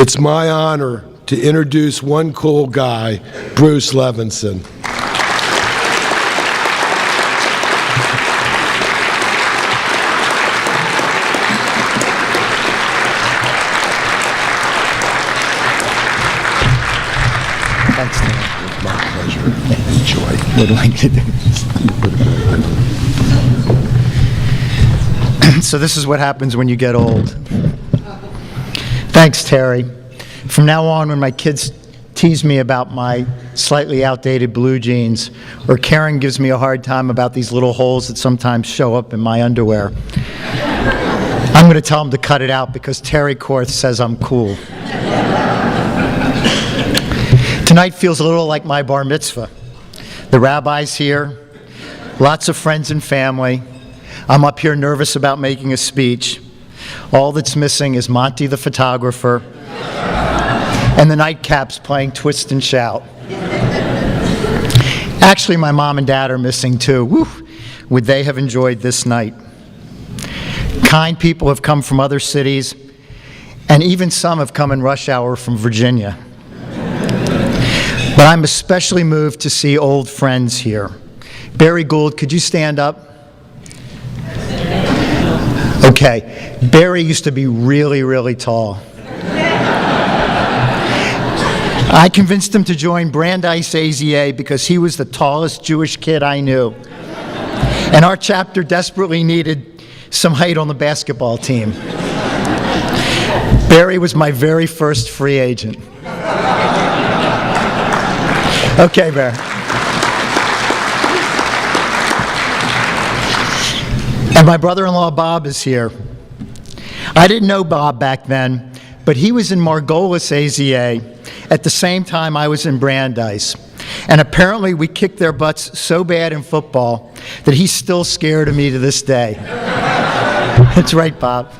It's my honor to introduce one cool guy, Bruce Levenson. Thanks, Tim. It's my pleasure. Enjoy. What do I do? So this is what happens when you get old. Thanks, Terry. From now on, when my kids tease me about my slightly outdated blue jeans, or Karen gives me a hard time about these little holes that sometimes show up in my underwear, I'm going to tell them to cut it out because Terry Korth says I'm cool. Tonight feels a little like my bar mitzvah. The rabbi's here, lots of friends and family. I'm up here nervous about making a speech. All that's missing is Monty the photographer and the nightcaps playing Twist and Shout. Actually, my mom and dad are missing too. Woo! Would they have enjoyed this night? Kind people have come from other cities, and even some have come in rush hour from Virginia. But I'm especially moved to see old friends here. Barry Gould, could you stand up? Okay, Barry used to be really, really tall. I convinced him to join Brandeis AZA because he was the tallest Jewish kid I knew. And our chapter desperately needed some height on the basketball team. Barry was my very first free agent. Okay, Barry. And my brother-in-law Bob is here. I didn't know Bob back then, but he was in Margolis AZA at the same time I was in Brandeis. And apparently we kicked their butts so bad in football that he's still scared of me to this day. That's right, Bob.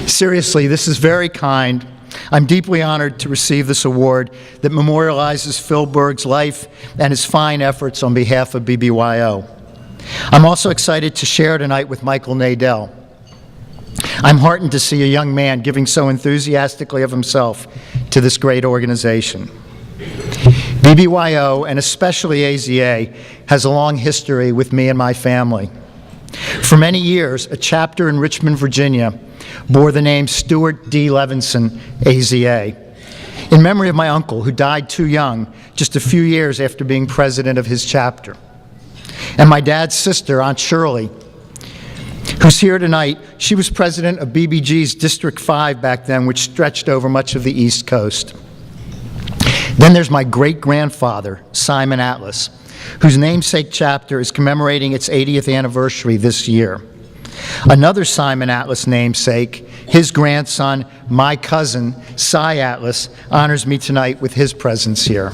Seriously, this is very kind. I'm deeply honored to receive this award that memorializes Phil Berg's life and his fine efforts on behalf of BBYO. I'm also excited to share tonight with Michael Nadell. I'm heartened to see a young man giving so enthusiastically of himself to this great organization. BBYO, and especially AZA, has a long history with me and my family. For many years, a chapter in Richmond, Virginia, bore the name Stuart D. Levenson, AZA, in memory of my uncle, who died too young, just a few years after being president of his chapter. And my dad's sister, Aunt Shirley, who's here tonight, she was president of BBG's District 5 back then, which stretched over much of the East Coast. Then there's my great-grandfather, Simon Atlas, whose namesake chapter is commemorating its 80th anniversary this year. Another Simon Atlas namesake, his grandson, my cousin, Cy Atlas, honors me tonight with his presence here.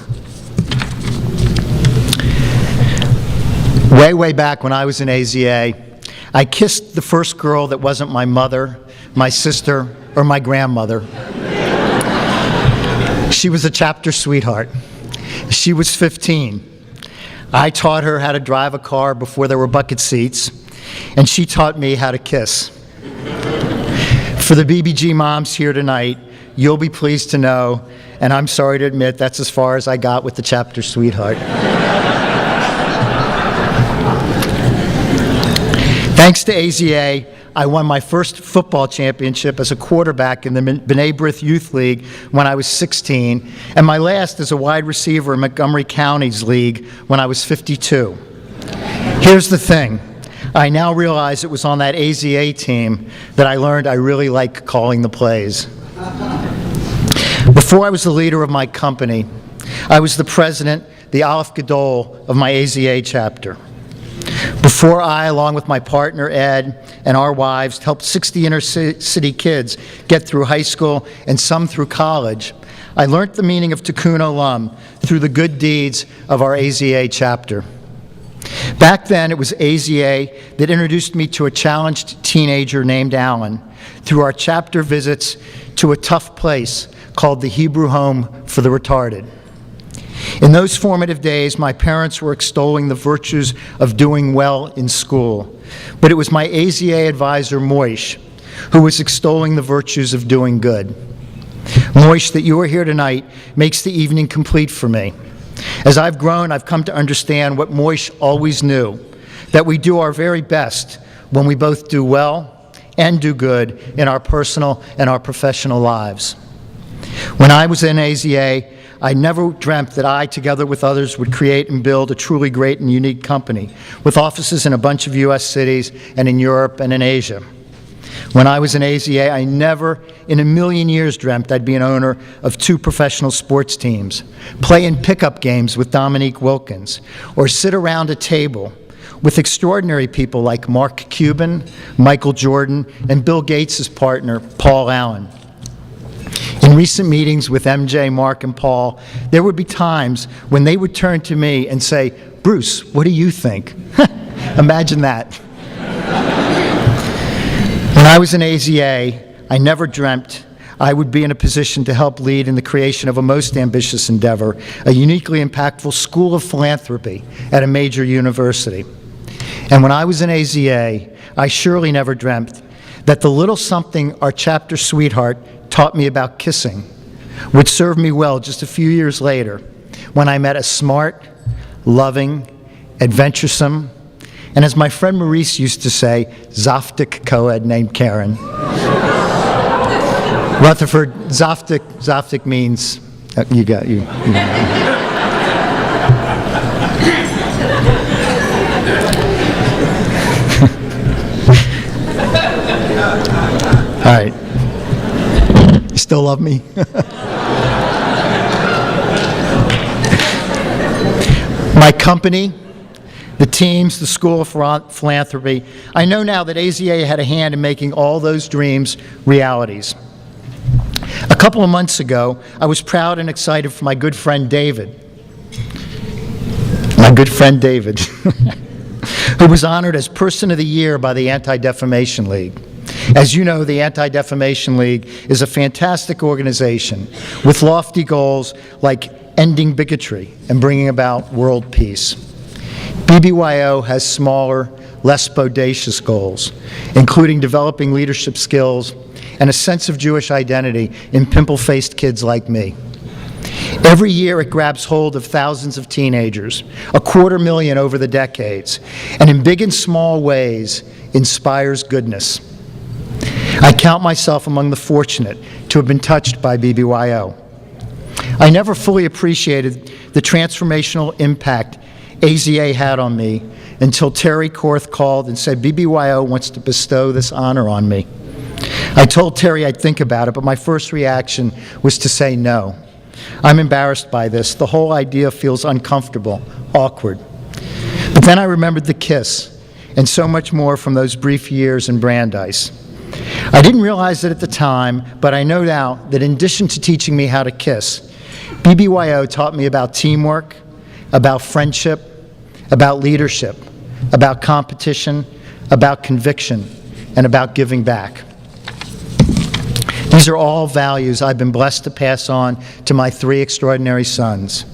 Way back when I was in AZA, I kissed the first girl that wasn't my mother, my sister, or my grandmother. She was a chapter sweetheart. She was 15. I taught her how to drive a car before there were bucket seats, and she taught me how to kiss. For the BBG moms here tonight, you'll be pleased to know, and I'm sorry to admit, that's as far as I got with the chapter sweetheart. Thanks to AZA, I won my first football championship as a quarterback in the B'nai B'rith Youth League when I was 16, and my last as a wide receiver in Montgomery County's league when I was 52. Here's the thing. I now realize it was on that AZA team that I learned I really like calling the plays. Before I was the leader of my company, I was the president, the Aleph Gadol of my AZA chapter. Before I, along with my partner Ed and our wives, helped 60 inner city kids get through high school and some through college, I learned the meaning of Tikkun Olam through the good deeds of our AZA chapter. Back then, it was AZA that introduced me to a challenged teenager named Alan through our chapter visits to a tough place called the Hebrew Home for the Retarded. In those formative days, my parents were extolling the virtues of doing well in school, but it was my AZA advisor, Moish, who was extolling the virtues of doing good. Moish, that you are here tonight makes the evening complete for me. As I've grown, I've come to understand what Moish always knew, that we do our very best when we both do well and do good in our personal and our professional lives. When I was in AZA, I never dreamt that I, together with others, would create and build a truly great and unique company with offices in a bunch of U.S. cities and in Europe and in Asia. When I was in AZA, I never in a million years dreamt I'd be an owner of 2 professional sports teams, play in pickup games with Dominique Wilkins, or sit around a table with extraordinary people like Mark Cuban, Michael Jordan, and Bill Gates' partner, Paul Allen. In recent meetings with MJ, Mark, and Paul, there would be times when they would turn to me and say, "Bruce, what do you think?" Imagine that. When I was in AZA, I never dreamt I would be in a position to help lead in the creation of a most ambitious endeavor, a uniquely impactful school of philanthropy at a major university. And when I was in AZA, I surely never dreamt that the little something our chapter sweetheart taught me about kissing would serve me well just a few years later when I met a smart, loving, adventuresome, and as my friend Maurice used to say, Zaftig co-ed named Karen. Rutherford, Zaftig means, you got. All right. You still love me? My company, the teams, the School of Philanthropy, I know now that AZA had a hand in making all those dreams realities. A couple of months ago, I was proud and excited for my good friend David, who was honored as Person of the Year by the Anti-Defamation League. As you know, the Anti-Defamation League is a fantastic organization with lofty goals like ending bigotry and bringing about world peace. BBYO has smaller, less bodacious goals, including developing leadership skills and a sense of Jewish identity in pimple-faced kids like me. Every year it grabs hold of thousands of teenagers, 250,000 over the decades, and in big and small ways inspires goodness. I count myself among the fortunate to have been touched by BBYO. I never fully appreciated the transformational impact AZA had on me until Terry Korth called and said BBYO wants to bestow this honor on me. I told Terry I'd think about it, but my first reaction was to say no. I'm embarrassed by this. The whole idea feels uncomfortable, awkward. But then I remembered the kiss and so much more from those brief years in Brandeis. I didn't realize it at the time, but I know now that in addition to teaching me how to kiss, BBYO taught me about teamwork, about friendship, about leadership, about competition, about conviction, and about giving back. These are all values I've been blessed to pass on to my 3 extraordinary sons.